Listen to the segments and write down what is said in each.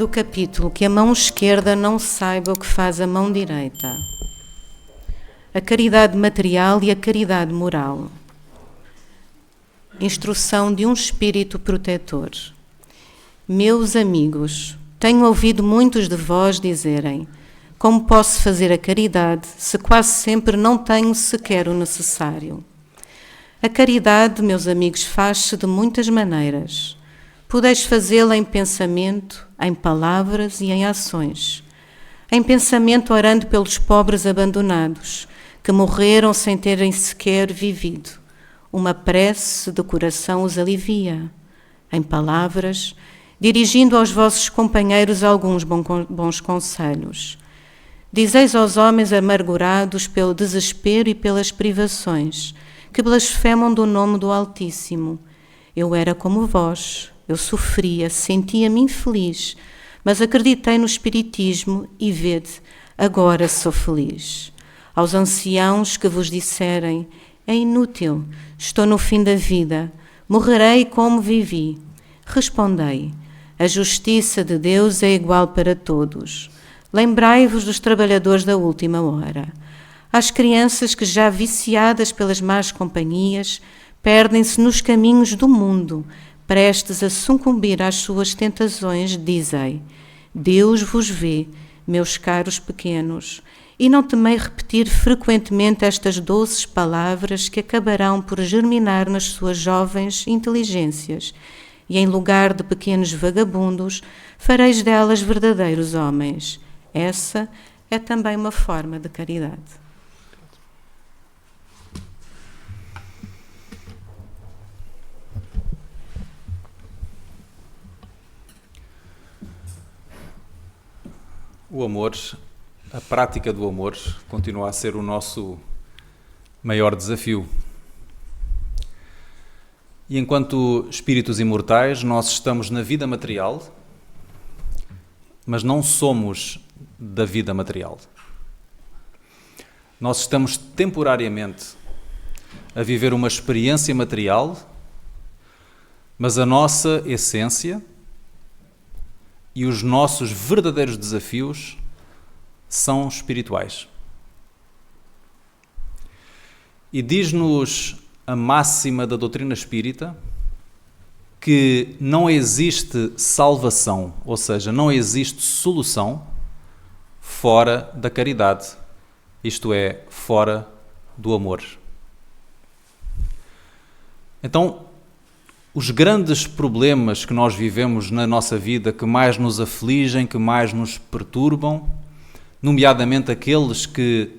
do capítulo Que a mão esquerda não saiba o que faz a mão direita. A caridade material e a caridade moral. Instrução de um espírito protetor. Meus amigos, tenho ouvido muitos de vós dizerem: como posso fazer a caridade se quase sempre não tenho sequer o necessário? A caridade, meus amigos, faz-se de muitas maneiras. Podeis fazê-la em pensamento, em palavras e em ações. Em pensamento, orando pelos pobres abandonados, que morreram sem terem sequer vivido. Uma prece de coração os alivia. Em palavras, dirigindo aos vossos companheiros alguns bons conselhos. Dizeis aos homens amargurados pelo desespero e pelas privações, que blasfemam do nome do Altíssimo: eu era como vós, eu sofria, sentia-me infeliz, mas acreditei no Espiritismo e vede, agora sou feliz. Aos anciãos que vos disserem: é inútil, estou no fim da vida, morrerei como vivi. Respondei: a justiça de Deus é igual para todos. Lembrai-vos dos trabalhadores da última hora. Às crianças que, já viciadas pelas más companhias, perdem-se nos caminhos do mundo, prestes a sucumbir às suas tentações, dizei: Deus vos vê, meus caros pequenos, e não temei repetir frequentemente estas doces palavras que acabarão por germinar nas suas jovens inteligências, e em lugar de pequenos vagabundos, fareis delas verdadeiros homens. Essa é também uma forma de caridade. O amor, a prática do amor, continua a ser o nosso maior desafio. E enquanto espíritos imortais, nós estamos na vida material, mas não somos da vida material. Nós estamos temporariamente a viver uma experiência material, mas a nossa essência e os nossos verdadeiros desafios são espirituais. E diz-nos a máxima da doutrina espírita que não existe salvação, ou seja, não existe solução fora da caridade, isto é, fora do amor. Então, os grandes problemas que nós vivemos na nossa vida, que mais nos afligem, que mais nos perturbam, nomeadamente aqueles que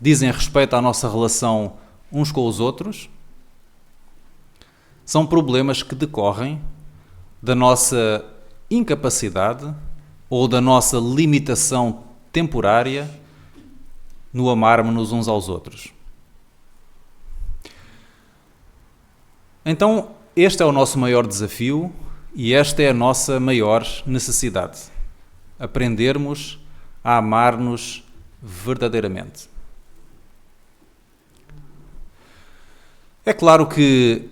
dizem respeito à nossa relação uns com os outros, são problemas que decorrem da nossa incapacidade ou da nossa limitação temporária no amarmos-nos uns aos outros. Então, este é o nosso maior desafio e esta é a nossa maior necessidade. Aprendermos a amar-nos verdadeiramente. É claro que,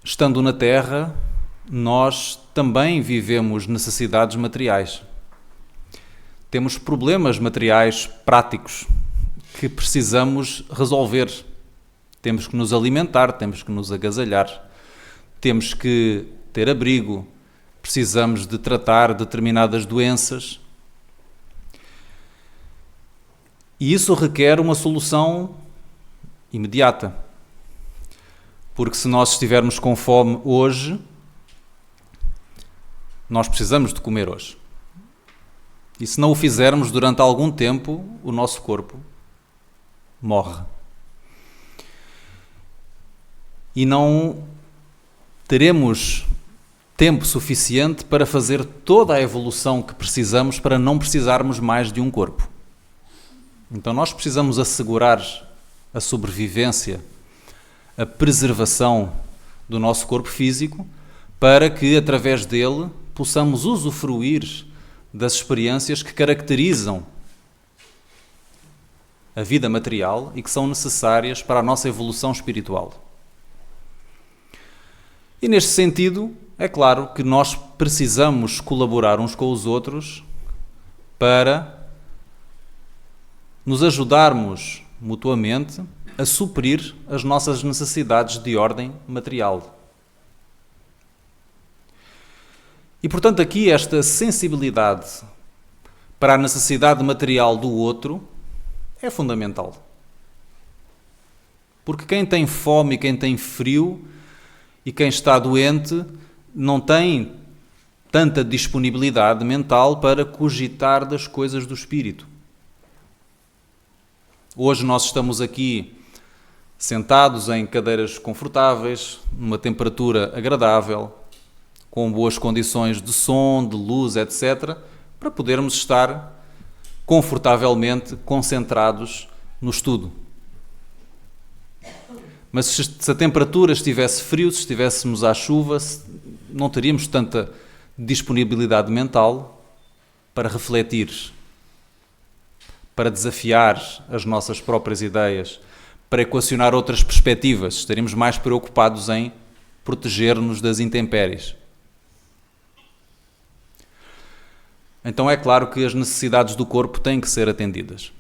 estando na Terra, nós também vivemos necessidades materiais. Temos problemas materiais práticos que precisamos resolver. Temos que nos alimentar, temos que nos agasalhar, temos que ter abrigo, precisamos de tratar determinadas doenças. E isso requer uma solução imediata. Porque se nós estivermos com fome hoje, nós precisamos de comer hoje. E se não o fizermos durante algum tempo, o nosso corpo morre. E não teremos tempo suficiente para fazer toda a evolução que precisamos para não precisarmos mais de um corpo. Então nós precisamos assegurar a sobrevivência, a preservação do nosso corpo físico, para que, através dele, possamos usufruir das experiências que caracterizam a vida material e que são necessárias para a nossa evolução espiritual. E neste sentido, é claro que nós precisamos colaborar uns com os outros para nos ajudarmos mutuamente a suprir as nossas necessidades de ordem material. E, portanto, aqui esta sensibilidade para a necessidade material do outro é fundamental. Porque quem tem fome, quem tem frio e quem está doente não tem tanta disponibilidade mental para cogitar das coisas do espírito. Hoje nós estamos aqui sentados em cadeiras confortáveis, numa temperatura agradável, com boas condições de som, de luz, etc., para podermos estar confortavelmente concentrados no estudo. Mas se a temperatura estivesse frio, se estivéssemos à chuva, não teríamos tanta disponibilidade mental para refletir, para desafiar as nossas próprias ideias, para equacionar outras perspectivas. Estaríamos mais preocupados em proteger-nos das intempéries. Então é claro que as necessidades do corpo têm que ser atendidas.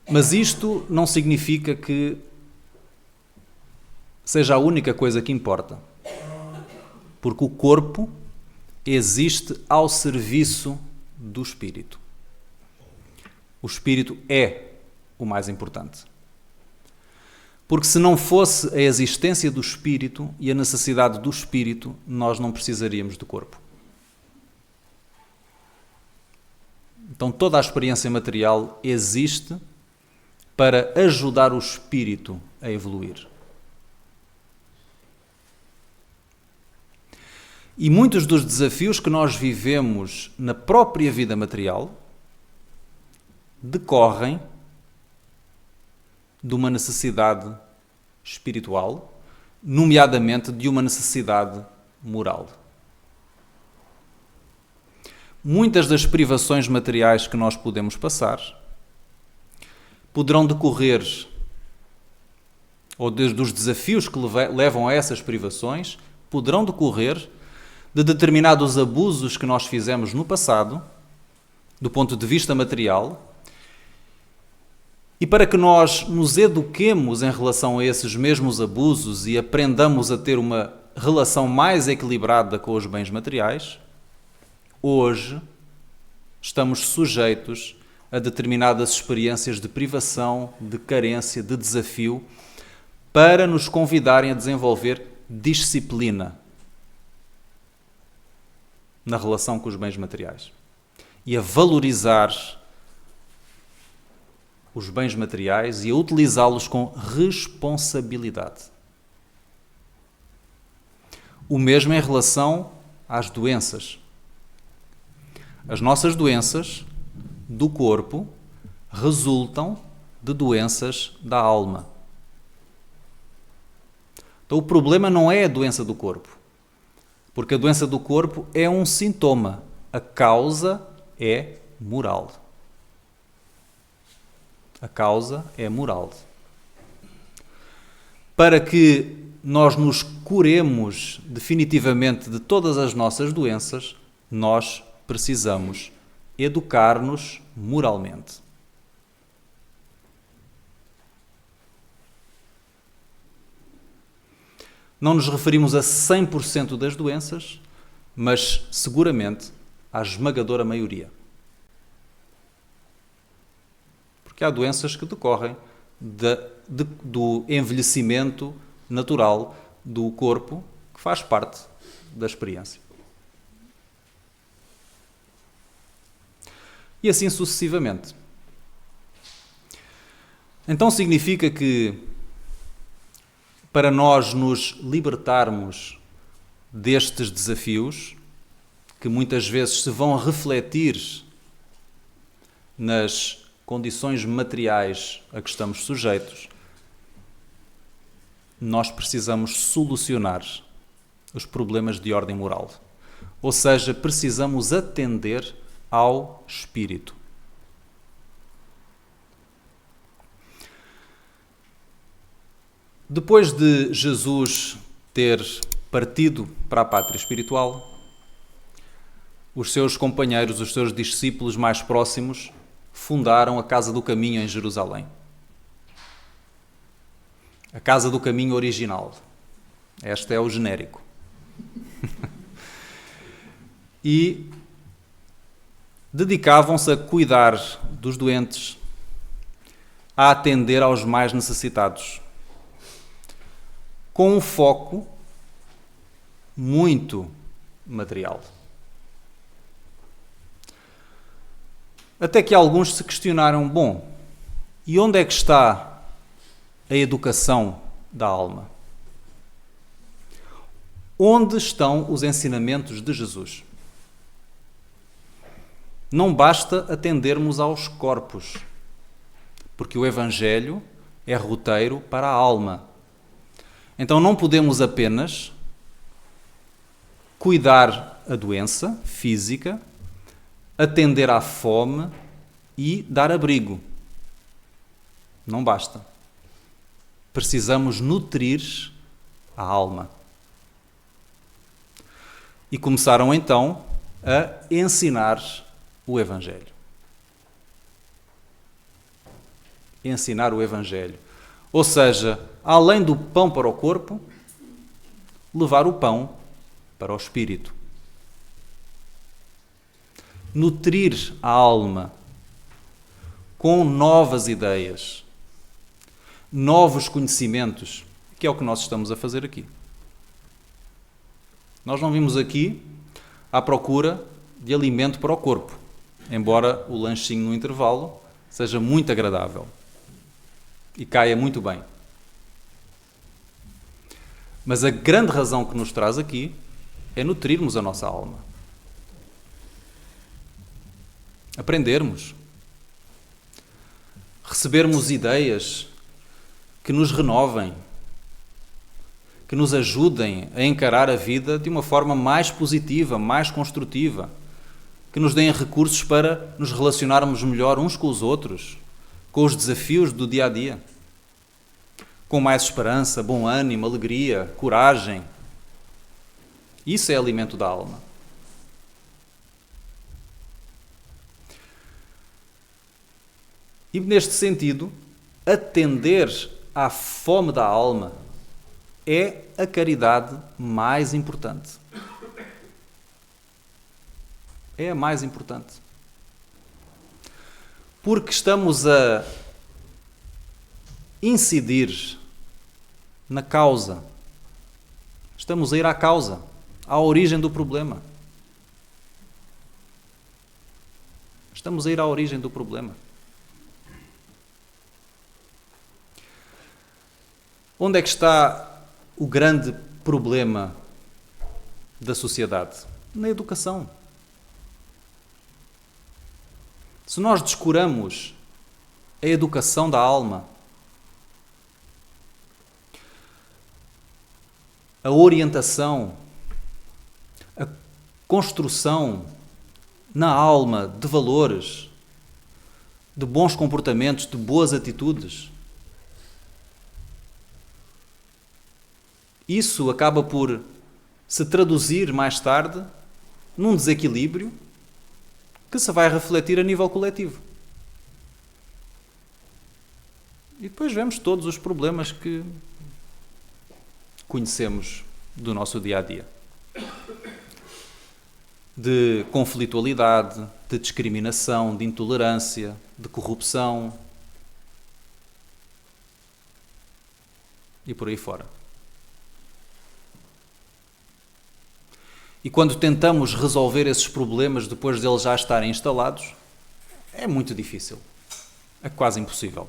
Mas isto não significa que seja a única coisa que importa. Porque o corpo existe ao serviço do espírito. O espírito é o mais importante. Porque se não fosse a existência do espírito e a necessidade do espírito, nós não precisaríamos do corpo. Então toda a experiência material existe para ajudar o espírito a evoluir. E muitos dos desafios que nós vivemos na própria vida material decorrem de uma necessidade espiritual, nomeadamente de uma necessidade moral. Muitas das privações materiais que nós podemos passar poderão decorrer, ou dos desafios que levam a essas privações, poderão decorrer de determinados abusos que nós fizemos no passado, do ponto de vista material, e para que nós nos eduquemos em relação a esses mesmos abusos e aprendamos a ter uma relação mais equilibrada com os bens materiais, hoje estamos sujeitos a determinadas experiências de privação, de carência, de desafio, para nos convidarem a desenvolver disciplina na relação com os bens materiais e a valorizar os bens materiais e a utilizá-los com responsabilidade. O mesmo em relação às doenças. As nossas doenças do corpo resultam de doenças da alma. Então o problema não é a doença do corpo, porque a doença do corpo é um sintoma. A causa é moral. A causa é moral. Para que nós nos curemos definitivamente de todas as nossas doenças, nós precisamos educar-nos moralmente. Não nos referimos a 100% das doenças, mas seguramente à esmagadora maioria. Porque há doenças que decorrem do envelhecimento natural do corpo, que faz parte da experiência. E assim sucessivamente. Então significa que, para nós nos libertarmos destes desafios, que muitas vezes se vão refletir nas condições materiais a que estamos sujeitos, nós precisamos solucionar os problemas de ordem moral. Ou seja, precisamos atender ao espírito. Depois de Jesus ter partido para a pátria espiritual, os seus companheiros, os seus discípulos mais próximos, fundaram a Casa do Caminho em Jerusalém. A Casa do Caminho original. Este é o genérico. E dedicavam-se a cuidar dos doentes, a atender aos mais necessitados, com um foco muito material. Até que alguns se questionaram, bom, e onde é que está a educação da alma? Onde estão os ensinamentos de Jesus? Não basta atendermos aos corpos, porque o Evangelho é roteiro para a alma. Então não podemos apenas cuidar a doença física, atender à fome e dar abrigo. Não basta. Precisamos nutrir a alma. E começaram então a ensinar o Evangelho. Ensinar o Evangelho. Ou seja, além do pão para o corpo, levar o pão para o espírito. Nutrir a alma com novas ideias, novos conhecimentos, que é o que nós estamos a fazer aqui. Nós não vimos aqui à procura de alimento para o corpo, embora o lanchinho no intervalo seja muito agradável e caia muito bem. Mas a grande razão que nos traz aqui é nutrirmos a nossa alma. Aprendermos. Recebermos ideias que nos renovem, que nos ajudem a encarar a vida de uma forma mais positiva, mais construtiva, que nos deem recursos para nos relacionarmos melhor uns com os outros, com os desafios do dia a dia, com mais esperança, bom ânimo, alegria, coragem. Isso é alimento da alma. E neste sentido, atender à fome da alma é a caridade mais importante. É a mais importante. Porque estamos a incidir na causa. Estamos a ir à causa, à origem do problema. Estamos a ir à origem do problema. Onde é que está o grande problema da sociedade? Na educação. Se nós descuramos a educação da alma, a orientação, a construção na alma de valores, de bons comportamentos, de boas atitudes, isso acaba por se traduzir mais tarde num desequilíbrio que se vai refletir a nível coletivo. E depois vemos todos os problemas que conhecemos do nosso dia a dia. De conflitualidade, de discriminação, de intolerância, de corrupção e por aí fora. E quando tentamos resolver esses problemas depois de eles já estarem instalados, é muito difícil. É quase impossível.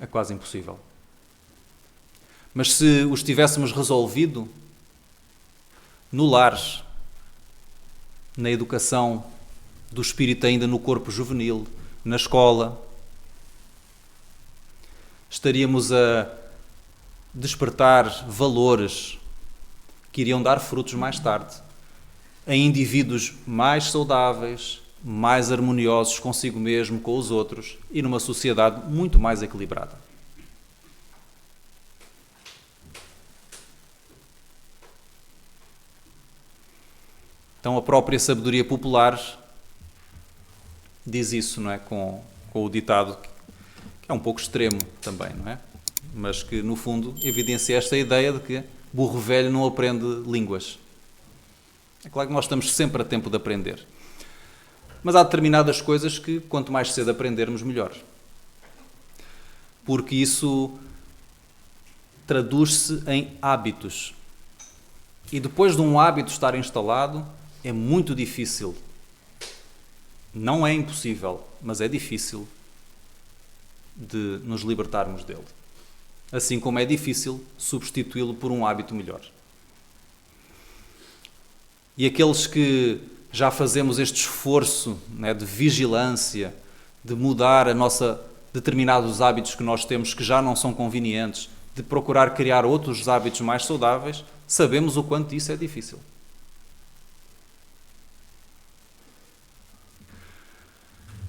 É quase impossível. Mas se os tivéssemos resolvido no lar, na educação do espírito ainda no corpo juvenil, na escola, estaríamos a despertar valores que iriam dar frutos mais tarde, em indivíduos mais saudáveis, mais harmoniosos consigo mesmo, com os outros, e numa sociedade muito mais equilibrada. Então a própria sabedoria popular diz isso, não é? Com o ditado, que é um pouco extremo também, não é? Mas que, no fundo, evidencia esta ideia de que burro velho não aprende línguas. É claro que nós estamos sempre a tempo de aprender. Mas há determinadas coisas que, quanto mais cedo aprendermos, melhor. Porque isso traduz-se em hábitos. E depois de um hábito estar instalado, é muito difícil. Não é impossível, mas é difícil de nos libertarmos dele. Assim como é difícil substituí-lo por um hábito melhor. E aqueles que já fazemos este esforço, né, de vigilância, de mudar determinados hábitos que nós temos que já não são convenientes, de procurar criar outros hábitos mais saudáveis, sabemos o quanto isso é difícil.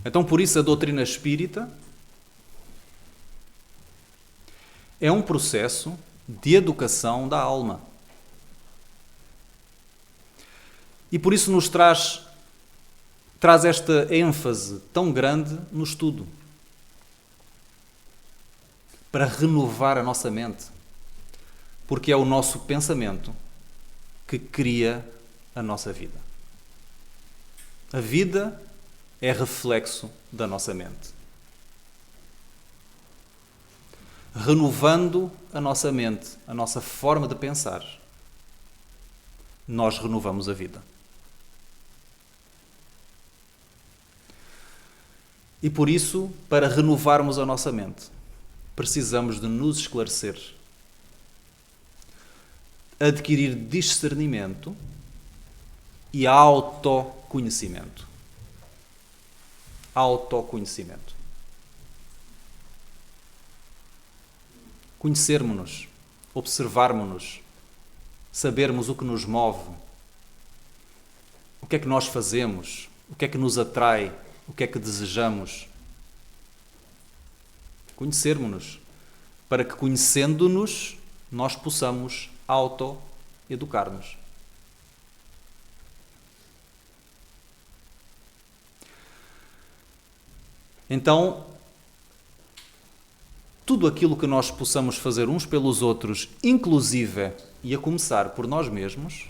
Então, por isso, a doutrina espírita é um processo de educação da alma. E por isso nos traz esta ênfase tão grande no estudo. Para renovar a nossa mente. Porque é o nosso pensamento que cria a nossa vida. A vida é reflexo da nossa mente. Renovando a nossa mente, a nossa forma de pensar, nós renovamos a vida. E por isso, para renovarmos a nossa mente, precisamos de nos esclarecer, adquirir discernimento e autoconhecimento. Autoconhecimento. Conhecermos-nos, observarmos-nos, sabermos o que nos move, o que é que nós fazemos, o que é que nos atrai, o que é que desejamos. Conhecermos-nos, para que, conhecendo-nos, nós possamos auto-educar-nos. Então, tudo aquilo que nós possamos fazer uns pelos outros, inclusive, e a começar por nós mesmos,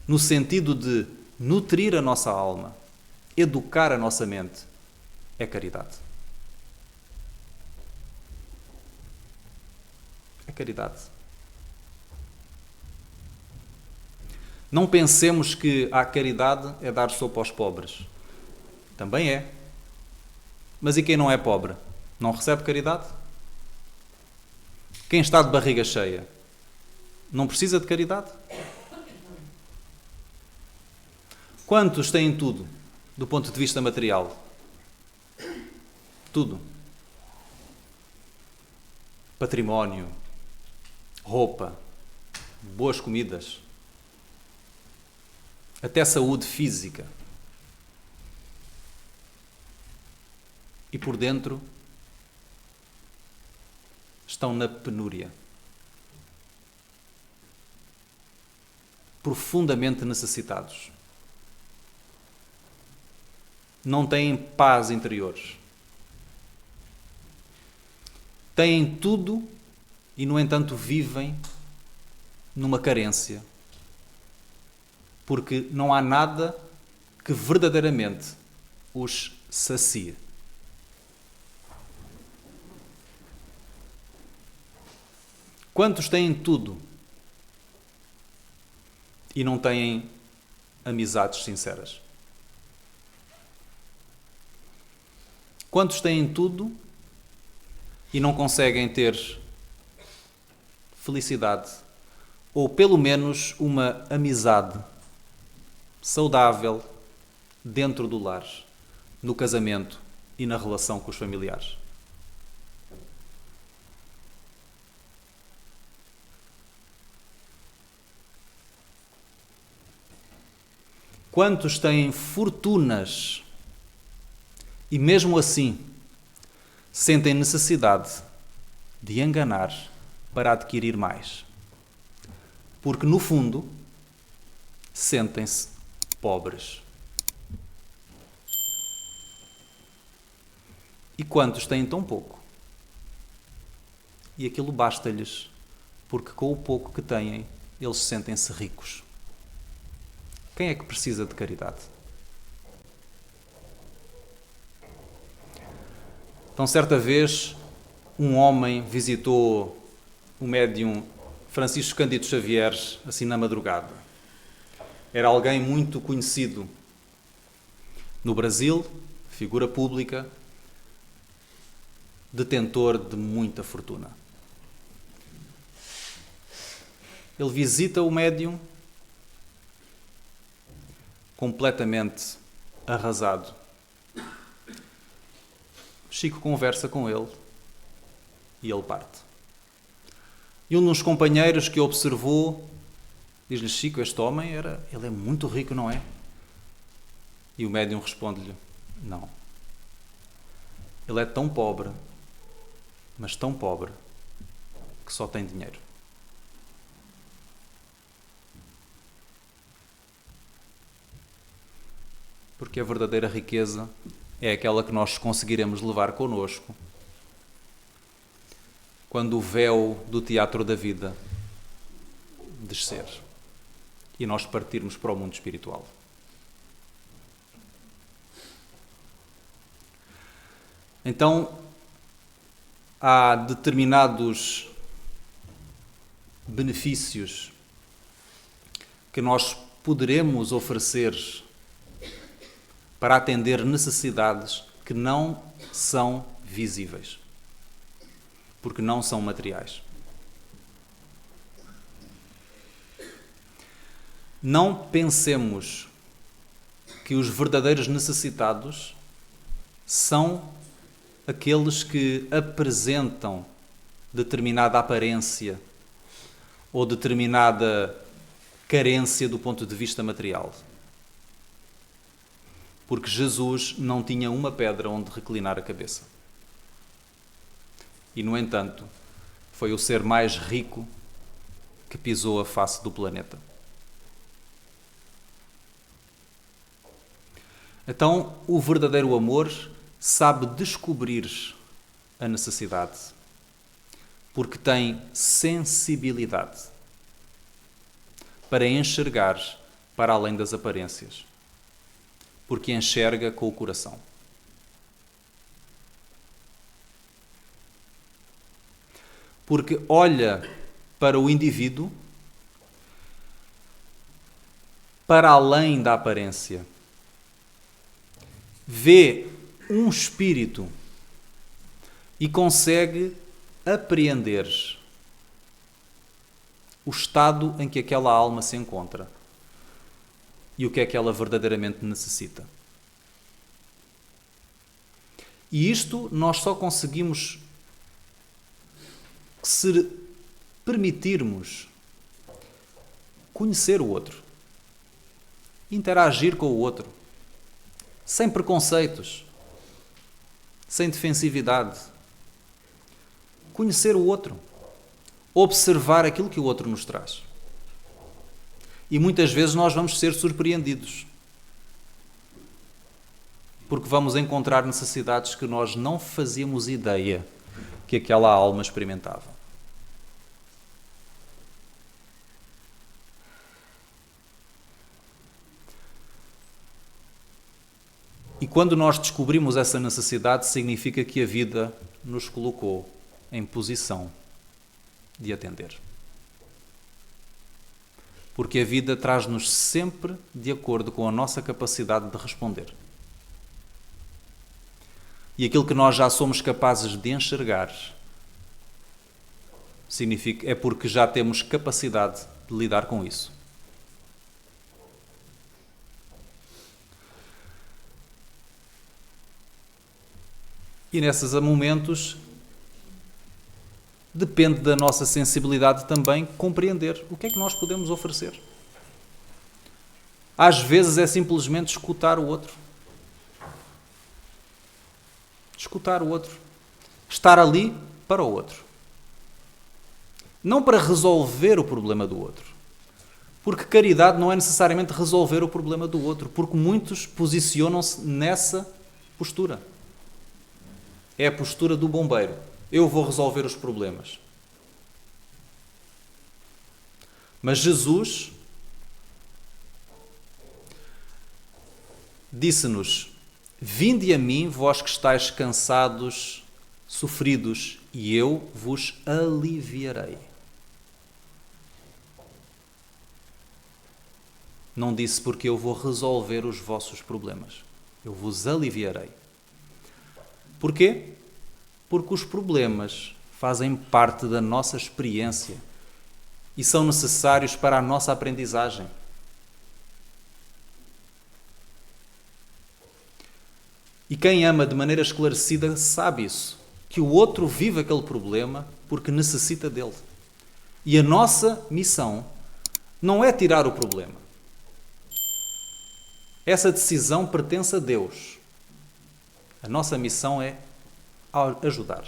no sentido de nutrir a nossa alma, educar a nossa mente, é caridade. É caridade. Não pensemos que a caridade é dar sopa aos pobres. Também é. Mas e quem não é pobre? Não recebe caridade? Quem está de barriga cheia não precisa de caridade? Quantos têm tudo, do ponto de vista material? Tudo. Património, roupa, boas comidas, até saúde física. E por dentro estão na penúria. Profundamente necessitados. Não têm paz interior. Têm tudo e, no entanto, vivem numa carência. Porque não há nada que verdadeiramente os sacie. Quantos têm tudo e não têm amizades sinceras? Quantos têm tudo e não conseguem ter felicidade ou pelo menos uma amizade saudável dentro do lar, no casamento e na relação com os familiares? Quantos têm fortunas e mesmo assim sentem necessidade de enganar para adquirir mais? Porque no fundo sentem-se pobres. E quantos têm tão pouco? E aquilo basta-lhes, porque com o pouco que têm, eles sentem-se ricos. Quem é que precisa de caridade? Então, certa vez, um homem visitou o médium Francisco Cândido Xavier, assim na madrugada. Era alguém muito conhecido no Brasil, figura pública, detentor de muita fortuna. Ele visita o médium completamente arrasado. Chico conversa com ele e ele parte. E um dos companheiros que observou diz-lhe: Chico, este homem ele é muito rico, não é? E o médium responde-lhe: não. Ele é tão pobre, mas tão pobre, que só tem dinheiro. Porque a verdadeira riqueza é aquela que nós conseguiremos levar connosco quando o véu do teatro da vida descer e nós partirmos para o mundo espiritual. Então, há determinados benefícios que nós poderemos oferecer para atender necessidades que não são visíveis, porque não são materiais. Não pensemos que os verdadeiros necessitados são aqueles que apresentam determinada aparência ou determinada carência do ponto de vista material. Porque Jesus não tinha uma pedra onde reclinar a cabeça. E, no entanto, foi o ser mais rico que pisou a face do planeta. Então, o verdadeiro amor sabe descobrir a necessidade, porque tem sensibilidade para enxergar para além das aparências, porque enxerga com o coração. Porque olha para o indivíduo para além da aparência. Vê um espírito e consegue apreender o estado em que aquela alma se encontra e o que é que ela verdadeiramente necessita. E isto nós só conseguimos se permitirmos conhecer o outro, interagir com o outro, sem preconceitos, sem defensividade. Conhecer o outro, observar aquilo que o outro nos traz. E muitas vezes nós vamos ser surpreendidos, porque vamos encontrar necessidades que nós não fazíamos ideia que aquela alma experimentava. E quando nós descobrimos essa necessidade, significa que a vida nos colocou em posição de atender. Porque a vida traz-nos sempre de acordo com a nossa capacidade de responder. E aquilo que nós já somos capazes de enxergar é porque já temos capacidade de lidar com isso. E nesses momentos depende da nossa sensibilidade também compreender o que é que nós podemos oferecer. Às vezes é simplesmente escutar o outro. Escutar o outro. Estar ali para o outro. Não para resolver o problema do outro, Porque caridade não é necessariamente resolver o problema do outro, porque muitos posicionam-se nessa postura. É a postura do bombeiro. Eu vou resolver os problemas. Mas Jesus disse-nos: vinde a mim, vós que estáis cansados, sofridos, e eu vos aliviarei. Não disse porque eu vou resolver os vossos problemas. Eu vos aliviarei. Porquê? Porque os problemas fazem parte da nossa experiência e são necessários para a nossa aprendizagem. E quem ama de maneira esclarecida sabe isso, que o outro vive aquele problema porque necessita dele. E a nossa missão não é tirar o problema. Essa decisão pertence a Deus. A nossa missão é ajudar.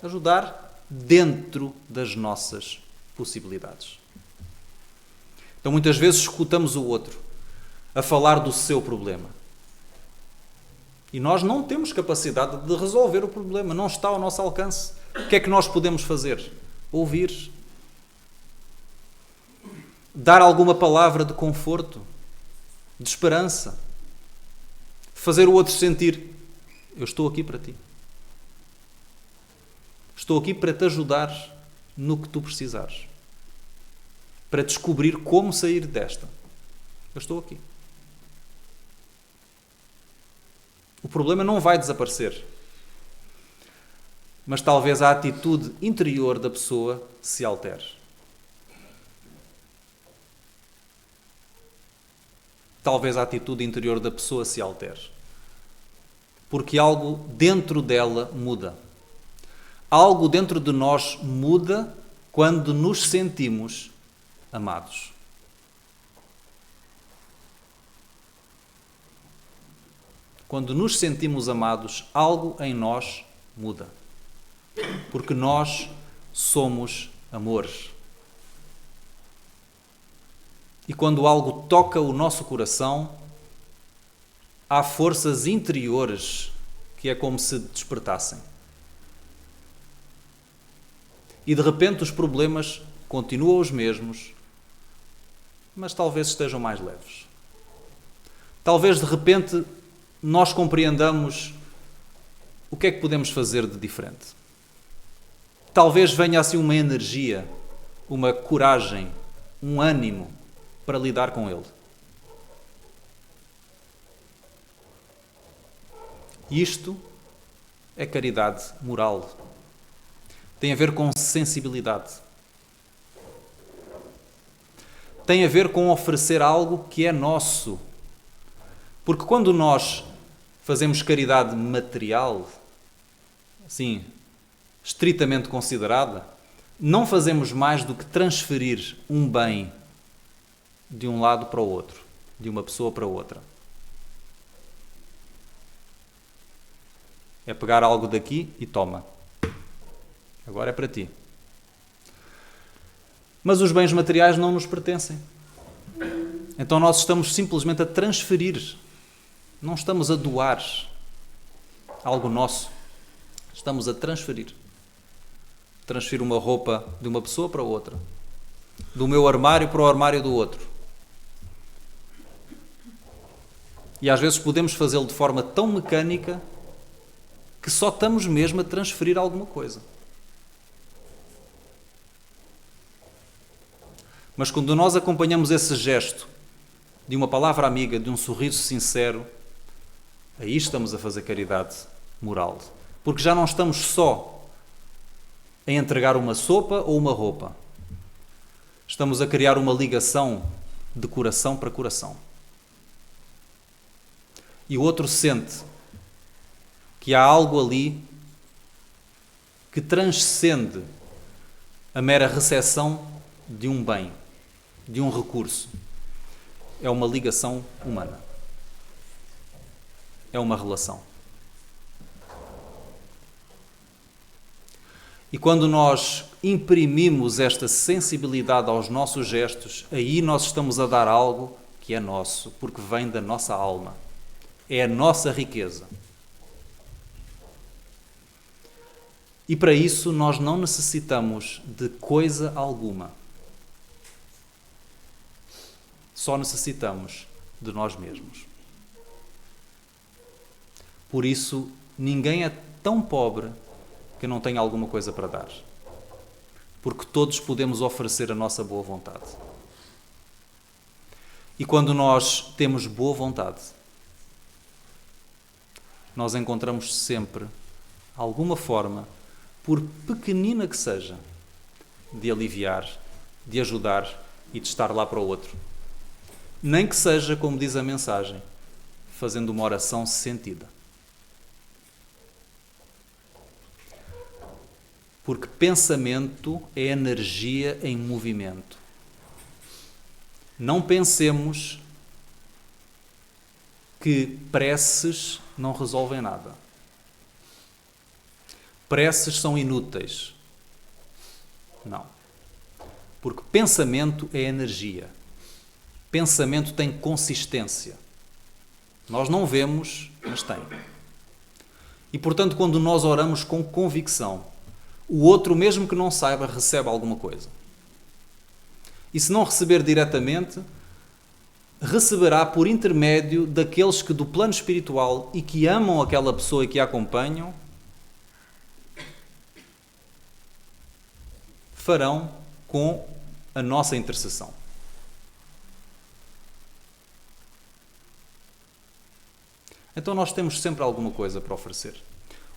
Ajudar dentro das nossas possibilidades. Então, muitas vezes, escutamos o outro a falar do seu problema. E nós não temos capacidade de resolver o problema. Não está ao nosso alcance. O que é que nós podemos fazer? Ouvir. Dar alguma palavra de conforto, de esperança. Fazer o outro sentir: eu estou aqui para ti. Estou aqui para te ajudar no que tu precisares. Para descobrir como sair desta. Eu estou aqui. O problema não vai desaparecer. Mas talvez a atitude interior da pessoa se altere. Talvez a atitude interior da pessoa se altere. Porque algo dentro dela muda. Algo dentro de nós muda quando nos sentimos amados. Quando nos sentimos amados, algo em nós muda. Porque nós somos amor. E quando algo toca o nosso coração, há forças interiores que é como se despertassem. E de repente os problemas continuam os mesmos, mas talvez estejam mais leves. Talvez de repente nós compreendamos o que é que podemos fazer de diferente. Talvez venha assim uma energia, uma coragem, um ânimo para lidar com ele. Isto é caridade moral. Tem a ver com sensibilidade. Tem a ver com oferecer algo que é nosso. Porque quando nós fazemos caridade material, assim, estritamente considerada, não fazemos mais do que transferir um bem de um lado para o outro, de uma pessoa para outra. É pegar algo daqui e toma. Agora é para ti. Mas os bens materiais não nos pertencem. Então nós estamos simplesmente a transferir. Não estamos a doar algo nosso. Estamos a transferir. Transferir uma roupa de uma pessoa para outra. Do meu armário para o armário do outro. E às vezes podemos fazê-lo de forma tão mecânica que só estamos mesmo a transferir alguma coisa. Mas quando nós acompanhamos esse gesto de uma palavra amiga, de um sorriso sincero, aí estamos a fazer caridade moral. Porque já não estamos só a entregar uma sopa ou uma roupa. Estamos a criar uma ligação de coração para coração. E o outro sente que há algo ali que transcende a mera recepção de um bem, de um recurso. É uma ligação humana. É uma relação. E quando nós imprimimos esta sensibilidade aos nossos gestos, aí nós estamos a dar algo que é nosso, porque vem da nossa alma. É a nossa riqueza. E para isso nós não necessitamos de coisa alguma. Só necessitamos de nós mesmos. Por isso, ninguém é tão pobre que não tenha alguma coisa para dar. Porque todos podemos oferecer a nossa boa vontade. E quando nós temos boa vontade, nós encontramos sempre alguma forma, por pequenina que seja, de aliviar, de ajudar e de estar lá para o outro. Nem que seja, como diz a mensagem, fazendo uma oração sentida. Porque pensamento é energia em movimento. Não pensemos que preces não resolvem nada. Preces são inúteis. Não. Porque pensamento é energia. Pensamento tem consistência. Nós não vemos, mas tem. E, portanto, quando nós oramos com convicção, o outro, mesmo que não saiba, recebe alguma coisa. E se não receber diretamente, receberá por intermédio daqueles que do plano espiritual e que amam aquela pessoa e que a acompanham, farão com a nossa intercessão. Então nós temos sempre alguma coisa para oferecer.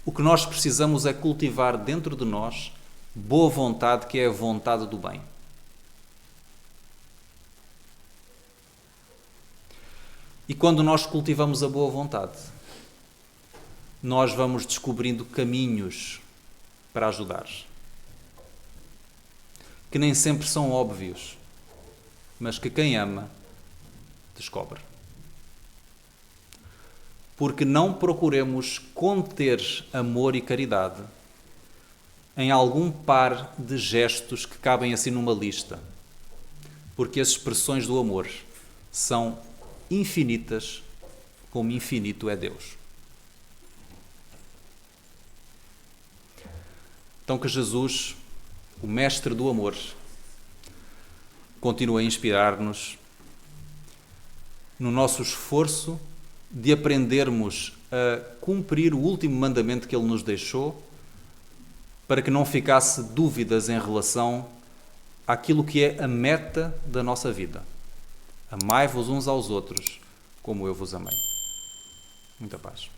O que nós precisamos é cultivar dentro de nós boa vontade, que é a vontade do bem. E quando nós cultivamos a boa vontade, nós vamos descobrindo caminhos para ajudar. Que nem sempre são óbvios, mas que quem ama descobre. Porque não procuremos conter amor e caridade em algum par de gestos que cabem assim numa lista. Porque as expressões do amor são infinitas, como infinito é Deus. Então que Jesus, o Mestre do amor, continue a inspirar-nos no nosso esforço de aprendermos a cumprir o último mandamento que Ele nos deixou, para que não ficasse dúvidas em relação àquilo que é a meta da nossa vida. Amai-vos uns aos outros, como eu vos amei. Muita paz.